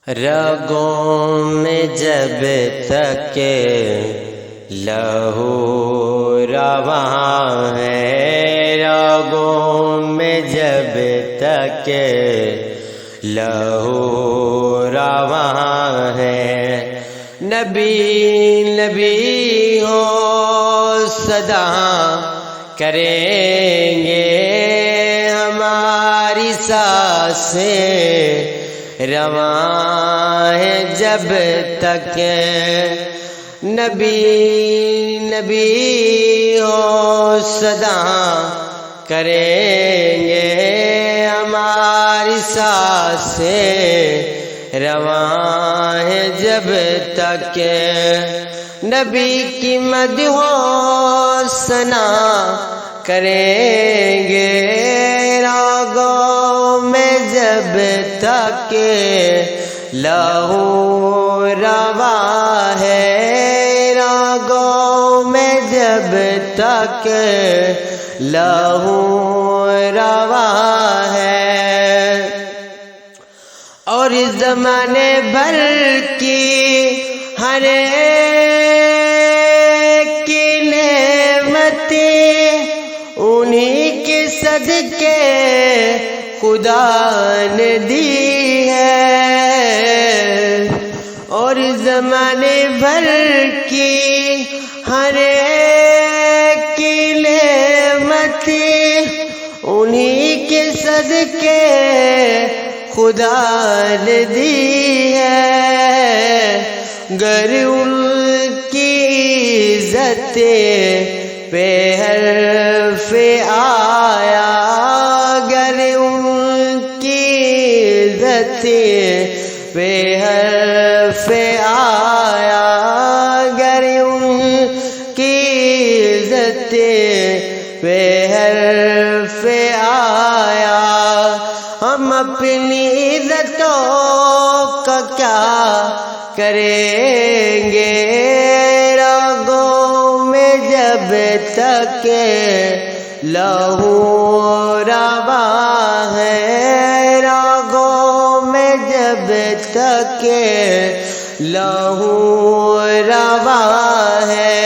رگوں میں جب تک لہو رواں ہے، رگوں میں جب تک لہو رواں ہے، نبی نبی ہو صدا کریں گے ہماری سانسیں رواں ہے جب تک نبی نبی ہو صدا کریں گے ہماری سانسیں رواں ہے جب تک نبی کی مدح و ثنا کریں گے راگوں میں جب تک لہو رواں ہے، راگوں میں جب تک لہو رواں ہے، اور زمانے بھر کی ہر ایک کی نعمتیں انہی کے صدقے خدا نے دی ہے، اور زمانے بھر کی ہر ایک کی نعمتیں انہی کے صدقے خدا نے دی ہے، گر ان کی عزت پہ حرف آیا، گر ان کی عزت پہ حرف آیا، گر ان کی عزت پہ حرف آیا، ہم اپنی عزتوں کا کیا کریں گے راگوں میں جب تک لہو رواں ہے، راگوں میں جب تک لہو رواں ہے،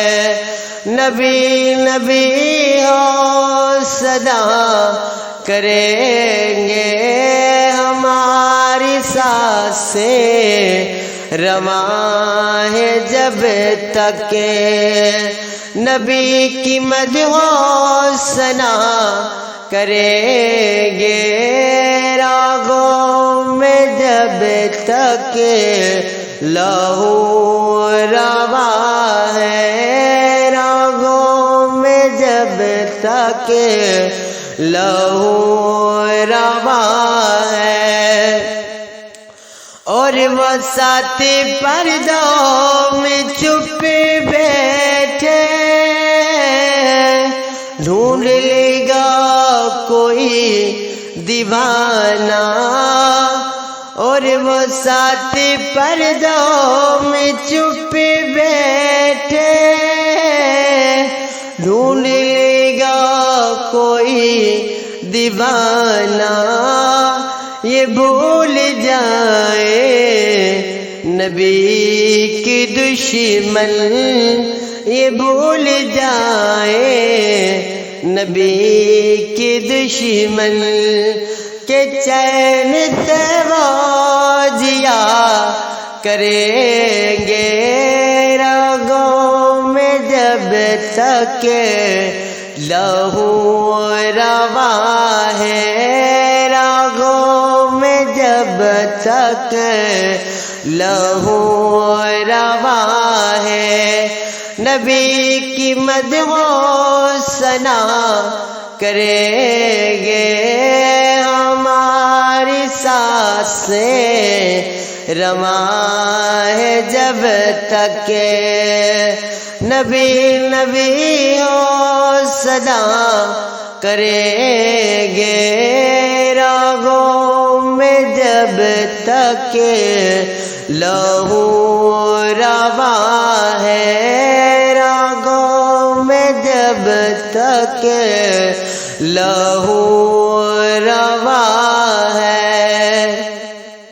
نبی نبی ہو صدا کریں گے ہماری سانسیں رواں ہے جب تک نبی کی مدح و ثنا کریں گے راگوں میں جب تک لہو رواں ہے، راگوں میں جب تک لہو رواں ہے، اور وہ ساتھ پردوں میں چھپ بیٹھے ڈھونڈ لے گا کوئی دیوانہ، اور وہ ساتھ پردوں میں چھپ بیٹھے ڈھونڈ لے گا کوئی دیوانہ، یہ بھول جائے نبی کی دشمن، یہ بھول جائے نبی کی دشمن کہ چین سے وہ جیا کریں گے راگوں میں جب تک لہو رواں ہے، راگوں میں جب تک لہو رواں ہے، نبی کی مدح و ثنا کریں گے ہماری سانسیں رواں ہے جب تک نبی نبی ہو صدا کریں گے راگوں میں جب تک لہو رواں ہے، راگوں میں جب تک لہو